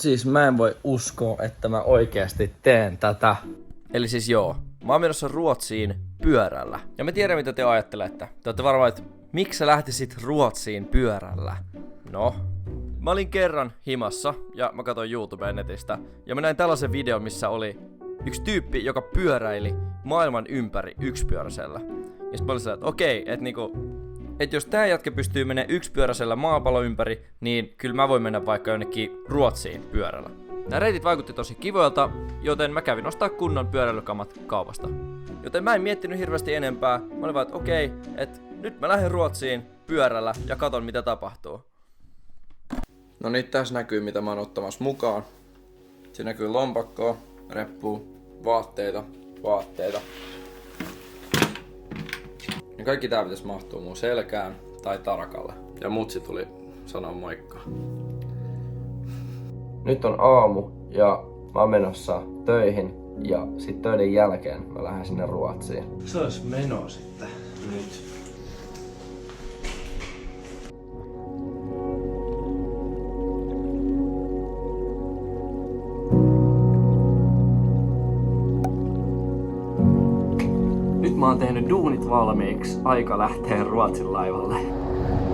Siis mä en voi uskoa, että mä oikeasti teen tätä. Eli siis joo, mä oon menossa Ruotsiin pyörällä. Ja mä tiedän mitä te ajattelette. Te ootte varmaan, että miksi sä lähtisit Ruotsiin pyörällä? No, mä olin kerran himassa ja mä katsoin YouTubeen netistä. Ja mä näin tällaisen videon, missä oli yksi tyyppi, joka pyöräili maailman ympäri yksipyöräisellä. Ja sit mä olin sellainen, että okei, että niinku, että jos tää jätkä pystyy menemään yksipyöräisellä maapallon ympäri, niin kyllä mä voin mennä vaikka jonnekin Ruotsiin pyörällä. Nämä reitit vaikutti tosi kivoilta, joten mä kävin ostaa kunnon pyöräilykamat kaupasta. Joten mä en miettinyt hirveästi enempää. Mä olin vaan, että okei, että nyt mä lähden Ruotsiin pyörällä ja katon mitä tapahtuu. No niin, tässä näkyy mitä mä oon ottamassa mukaan. Siinä näkyy lompakkoa, reppua, vaatteita. Ja kaikki tää pitäisi mahtua mun selkään tai tarkalle. Ja mutsi tuli sanoa moikka. Nyt on aamu ja mä oon menossa töihin ja sit töiden jälkeen mä lähden sinne Ruotsiin. Se olisi meno sitten nyt. Nyt mä oon tehnyt duunit valmiiksi, aika lähtee Ruotsin laivalle.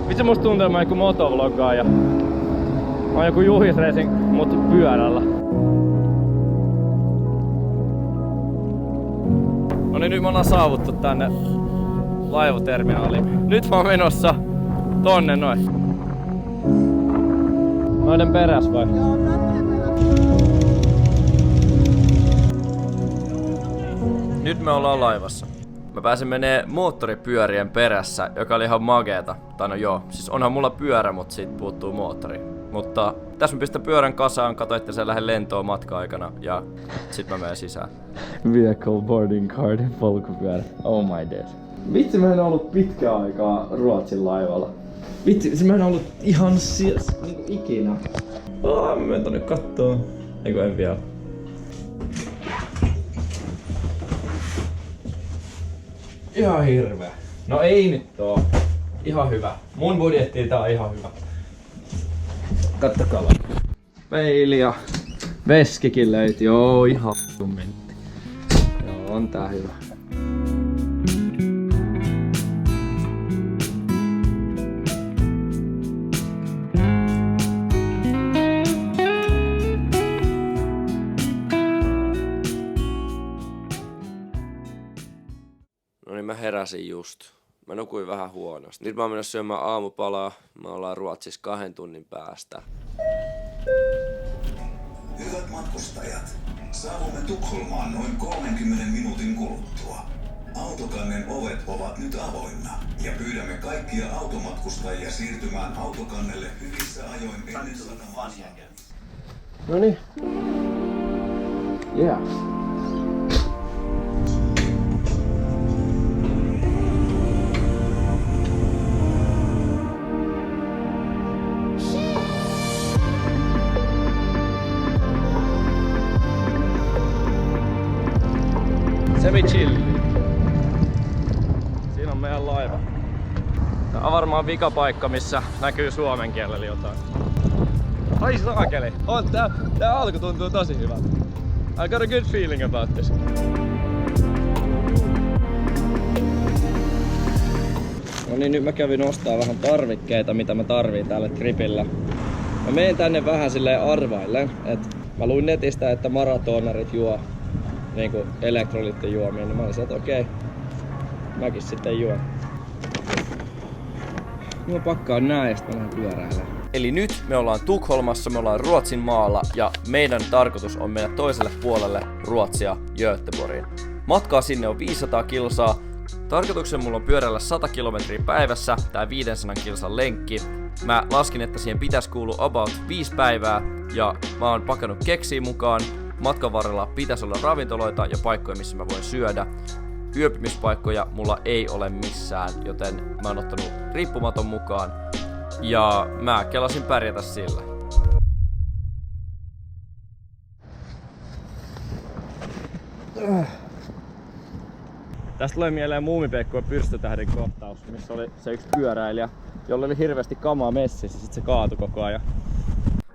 Vitsi musta tuntuu, että mä oon joku motovloggaaja. Mä oon joku Juhis Racing, mut pyörällä. No niin, nyt me ollaan saavuttu tänne laivaterminaaliin. Nyt mä oon menossa tonne noin. Noiden peräs vai? Nyt me ollaan laivassa. Mä pääsin menee moottoripyörien perässä, joka oli ihan mageeta. Tai no joo, siis onhan mulla pyörä, mutta siitä puuttuu moottori. Mutta tässä mä pistän pyörän kasaan, kato että se lähde lentoon matka-aikana ja sit mä menen sisään. Vehicle boarding card, polkupyörä. Oh my days. Vitsi, mä en ollut pitkään aikaa Ruotsin laivalla. Vitsi, mä en ollut ihan niinku ikinä. Mä menen tonne kattoo. Eiku en vielä. Ihan hirveä. No ei nyt oo. Ihan hyvä. Mun budjettiin tää on ihan hyvä. Kattokaa vaan. Peili ja veskikin löytyi. Joo, ihan mentti. Joo, on tää hyvä. No niin, mä heräsin just. Mä nukuin vähän huonosti. Nyt mä oon menossa syömään aamupalaa. Me ollaan Ruotsissa 2 tunnin päästä. Hyvät matkustajat, saavumme Tukholmaan noin 30 minuutin kuluttua. Autokannen ovet ovat nyt avoinna ja pyydämme kaikkia automatkustajia siirtymään autokannelle hyvissä ajoin ennen satamaa. Noniin. Yeah. Semi-chilli. Siinä on meidän laiva. Tää on varmaan vikapaikka, missä näkyy suomen kielellä jotain. Ai saakeli! Tää alku tuntuu tosi hyvältä. I got a good feeling about this. No niin, nyt mä kävin ostaa vähän tarvikkeita, mitä mä tarviin tälle tripillä. Mä menen tänne vähän silleen arvaillen, että mä luin netistä, että maratonarit juo niinku elektrolyyttijuomia, niin mä olin että okei, mäkin sitten juon. Mä pakkaan nää ja sit mä lähden pyöräilemään. Eli nyt me ollaan Tukholmassa, me ollaan Ruotsin maalla ja meidän tarkoitus on mennä toiselle puolelle Ruotsia Göteborgiin. Matkaa sinne on 500 kilsaa. Tarkoituksen mulla on pyöräillä 100 kilometriä päivässä, tää 500 kilsan lenkki. Mä laskin, että siihen pitäisi kuulua about 5 päivää ja mä oon pakannut keksiä mukaan. Matkan varrella pitäisi olla ravintoloita ja paikkoja, missä mä voin syödä. Yöpymispaikkoja mulla ei ole missään, joten mä oon ottanut riippumaton mukaan. Ja mä kelasin pärjätä sillä. Tästä tulee mieleen Muumipekko ja Pyrstötähden kohtaus, missä oli se yksi pyöräilijä, jolla oli hirveästi kamaa messissä, sit se kaatui koko ajan.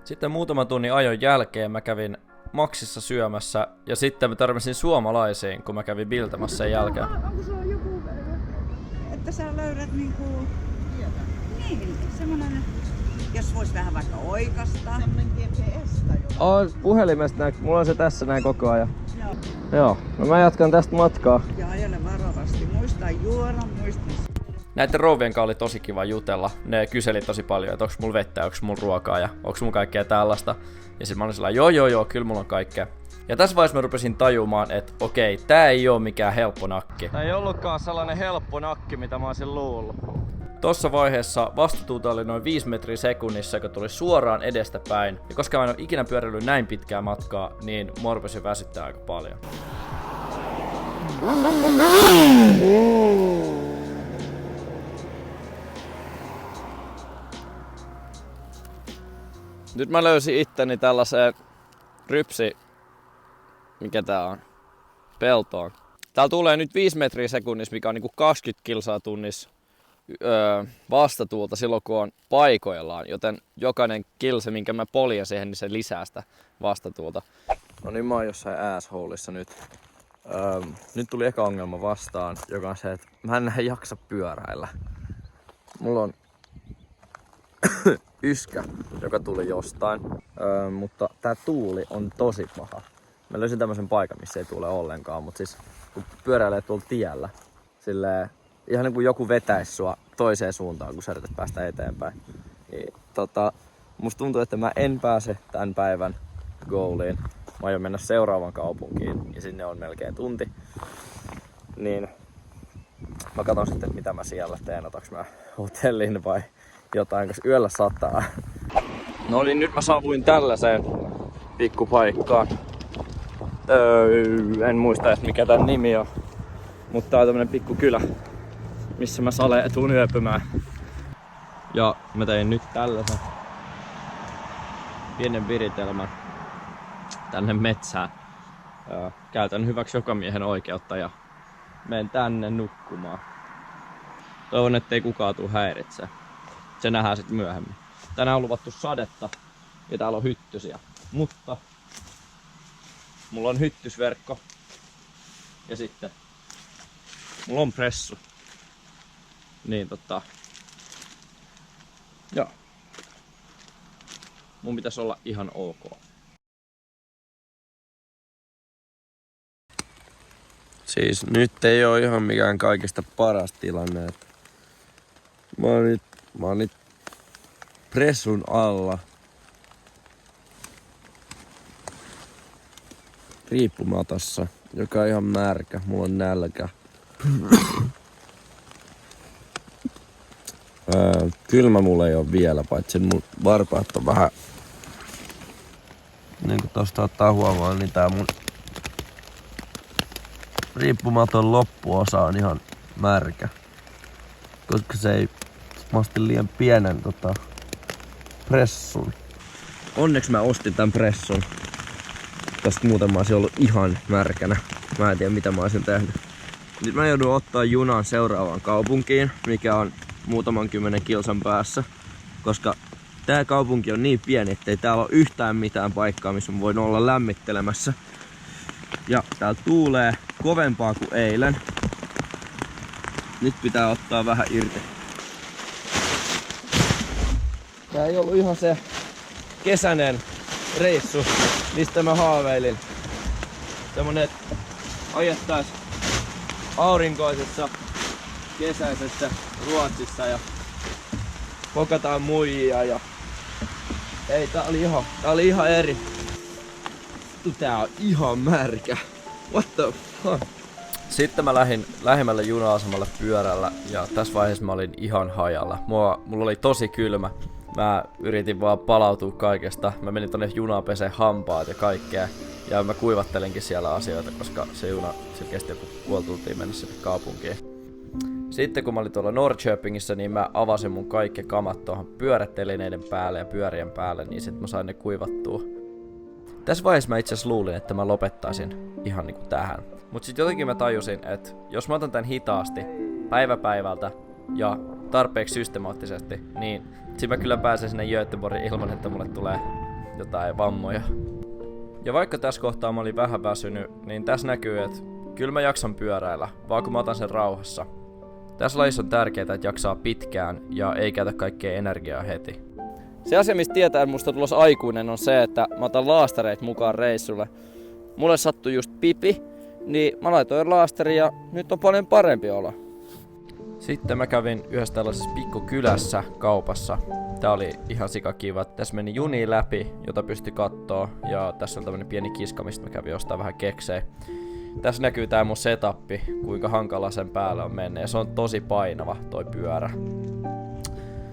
Sitten muutaman tunnin ajon jälkeen mä kävin Maxissa syömässä ja sitten mä törmäsin suomalaisiin, kun mä kävin Biltamassa sen jälkeen. Onko sulla joku, että sä löydät niinku... Niin, semmonen, jos vois vähän vaikka oikasta. Semmonen GPS tai jotain. Puhelimesta näin, mulla on se tässä näin koko ajan. Joo, no mä jatkan tästä matkaa. Ja ajele varovasti. Muista juoda, muista. Näiden rouvien kanssa oli tosi kiva jutella. Ne kyseli tosi paljon, että onks mulla vettä, onks mulla ruokaa ja onks mulla kaikkea tällaista. Ja sit mä olin sellainen, joo, kyllä mulla on kaikkea. Ja tässä vaiheessa mä rupesin tajumaan, että okei, tää ei oo mikään helppo nakki. Tää ei ollutkaan sellainen helppo nakki, mitä mä olisin luullut. Tossa vaiheessa vastatuulta oli noin 5 metriä sekunnissa, joka tuli suoraan edestä päin. Ja koska mä en oo ikinä pyöräillyt näin pitkää matkaa, niin mua rupesi väsyttää aika paljon. Nyt mä löysin itteni tällaiseen mikä tää on? Peltoon. Täällä tulee nyt 5 metriä sekunnissa, mikä on niinku 20 kilsaa tunnissa vastatuulta silloin, kun on paikoillaan. Joten jokainen kilse, minkä mä poljen siihen, niin se lisää sitä vastatuulta. No niin, mä oon jossain assholeissa nyt. Nyt tuli eka ongelma vastaan, joka on se, että mä en jaksa pyöräillä. Mulla on yskä, joka tuli jostain, mutta tää tuuli on tosi paha. Mä löysin tämmösen paikan, missä ei tuule ollenkaan, mutta siis kun pyöräilee tuolla tiellä, silleen, ihan niin kuin joku vetäisi sua toiseen suuntaan, kun sä yrität päästä eteenpäin. Niin, musta tuntuu, että mä en pääse tämän päivän goaliin. Mä aion mennä seuraavaan kaupunkiin ja sinne on melkein tunti. Niin mä katson sitten, mitä mä siellä teen, otaks mä hotellin vai jotain, koska yöllä sataa. No niin, nyt mä saavuin tällaiseen pikkupaikkaan. En muista edes mikä tän nimi on. Mutta tää on tämmönen pikku kylä, missä mä tuun yöpymään. Ja mä tein nyt tällaisen pienen viritelmän tänne metsään. Käytän hyväksi joka miehen oikeutta ja menen tänne nukkumaan. Toivon, ettei kukaan tuu häiritsee. Se nähdään sitten myöhemmin. Tänään on luvattu sadetta ja täällä on hyttysiä. Mutta mulla on hyttysverkko ja sitten mulla on pressu. Niin joo. Mun pitäisi olla ihan ok. Siis nyt ei oo ihan mikään kaikista paras tilanne. Mä oon nyt pressun alla. Riippumatassa, joka on ihan märkä. Mulla on nälkä. Kylmä mulla ei oo vielä, paitsi mun varpaat on vähän... Niin kuin tosta ottaa huomaan, niin tää mun riippumaton loppuosa on ihan märkä. Koska se ei... Mä ostin liian pienen pressun. Onneksi mä ostin tän pressun. Tosta muuten mä olisin ollut ihan märkänä. Mä en tiedä mitä mä olisin tehnyt. Nyt mä joudun ottaa junan seuraavaan kaupunkiin, mikä on muutaman 10 kilsan päässä. Koska tää kaupunki on niin pieni, ettei täällä ole yhtään mitään paikkaa, missä mä voin olla lämmittelemässä. Ja täällä tuulee kovempaa kuin eilen. Nyt pitää ottaa vähän irti. Tää ei ollut ihan se kesäinen reissu, mistä mä haaveilin. Semmonen, että ajettais aurinkoisessa kesäisessä Ruotsissa ja pokataan muijia ja... Ei, tää oli ihan eri. Tää on ihan märkä. What the fuck? Sitten mä lähdin lähemmälle juna-asemalle pyörällä ja tässä vaiheessa mä olin ihan hajalla. Mulla oli tosi kylmä. Mä yritin vaan palautua kaikesta. Mä menin tonne junaan peseen hampaat ja kaikkea. Ja mä kuivattelinkin siellä asioita, koska se juna se kesti joku puoli tuntia mennä sinne kaupunkiin. Sitten kun mä olin tuolla Norrköpingissä, niin mä avasin mun kaikki kamat tuohon pyörätelineiden päälle ja pyörien päälle, niin sit mä sain ne kuivattua. Tässä vaiheessa mä itse asiassa luulin, että mä lopettaisin ihan niinku tähän. Mut sit jotenkin mä tajusin, että jos mä otan tän hitaasti, päivä päivältä ja tarpeeksi systemaattisesti, niin sit mä kyllä pääsen sinne Göteborgiin ilman, että mulle tulee jotain vammoja. Ja vaikka tässä kohtaa mä olin vähän väsynyt, niin tässä näkyy, että kyllä mä jaksan pyöräillä, vaan kun mä otan sen rauhassa. Tässä lajissa on tärkeää, että jaksaa pitkään ja ei käytä kaikkea energiaa heti. Se asia, mistä tietää, että musta tulos aikuinen, on se, että mä otan laastareit mukaan reissulle. Mulle sattui just pipi, niin mä laitoin laastarin ja nyt on paljon parempi olo. Sitten mä kävin yhdessä tällaisessa pikkukylässä kaupassa. Tää oli ihan sikakiva. Tässä meni juni läpi, jota pystyi kattoo. Ja tässä on tämmönen pieni kiska, mistä mä kävin ostaa vähän keksejä. Tässä näkyy tää mun setappi, kuinka hankala sen päälle on mennä. Ja se on tosi painava toi pyörä.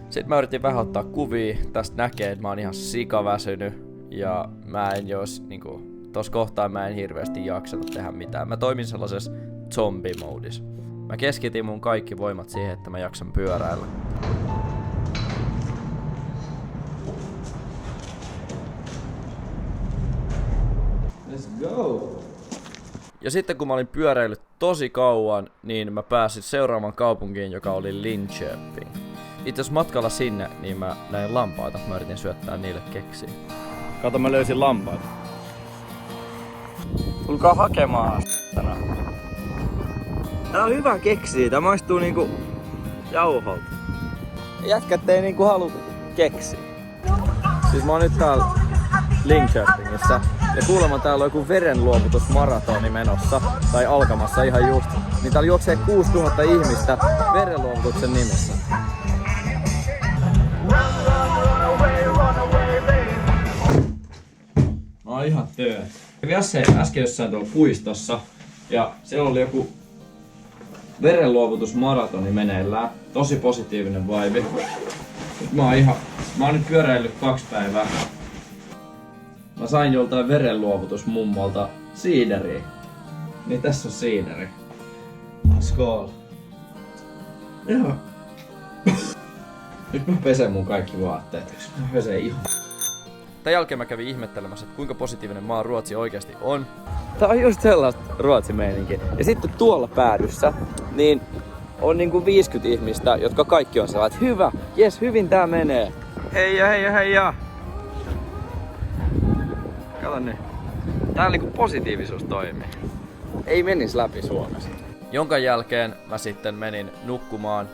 Sitten mä yritin vähän ottaa kuvia. Tästä näkee, että mä oon ihan sikaväsynyt. Ja mä en tossa kohtaa mä en hirveästi jaksanut tehdä mitään. Mä toimin sellaisessa zombie-moodissa. Mä keskitin mun kaikki voimat siihen, että mä jaksan pyöräillä. Let's go! Ja sitten kun mä olin pyöräillyt tosi kauan, niin mä pääsin seuraavaan kaupunkiin, joka oli Linköping. Itse asiassa matkalla sinne, niin mä näin lampaita. Mä yritin syöttää niille keksiä. Kato, mä löysin lampaita. Tulkaa hakemaan tänään. Tää on hyvä keksiä. Tää maistuu niinku jauholta. Jätkät ei niinku halu keksiä. Siis mä oon nyt täällä Linköpingissä. Ja kuulemma täällä on joku verenluovutusmaratoni menossa. Tai alkamassa ihan just. Niin täällä juoksee 6000 ihmistä verenluovutuksen nimissä. Mä oon ihan töö. Kävin äsken jossain tuolla puistossa. Ja siellä oli joku verenluovutusmaratoni meneillään. Tosi positiivinen vibe. Nyt mä oon nyt pyöräillyt 2 päivää. Mä sain joltain verenluovutusmummolta siideriä. Niin tässä on siideri. Skål. Joo. Nyt mä pesen mun kaikki vaatteet. Mä pesen ihan. Tän jälkeen mä kävin ihmettelemässä, että kuinka positiivinen maa Ruotsi oikeasti on. Tää on just sellaista Ruotsi-meininkiä. Ja sitten tuolla päädyssä, niin on niinku 50 ihmistä, jotka kaikki on sellainen, että hyvä, jes, hyvin tää menee. Heija. Kato nyt. Täällä niinku positiivisuus toimii. Ei menis läpi Suomessa. Jonka jälkeen mä sitten menin nukkumaan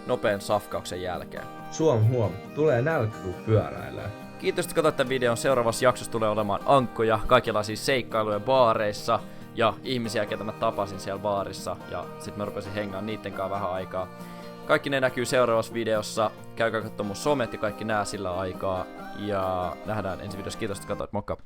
nopean safkauksen jälkeen. Huom. Tulee nälkä kun pyöräilee. Kiitos, että katsoit tämän videon. Seuraavassa jaksossa tulee olemaan ankkoja, kaikenlaisia seikkailuja baareissa ja ihmisiä, ketä mä tapasin siellä baarissa. Ja sit mä rupesin hengaan niitten kanssa vähän aikaa. Kaikki ne näkyy seuraavassa videossa. Käykää katsomaan mun somet ja kaikki nää sillä aikaa. Ja nähdään ensi videossa. Kiitos, että katsoit. Moikka!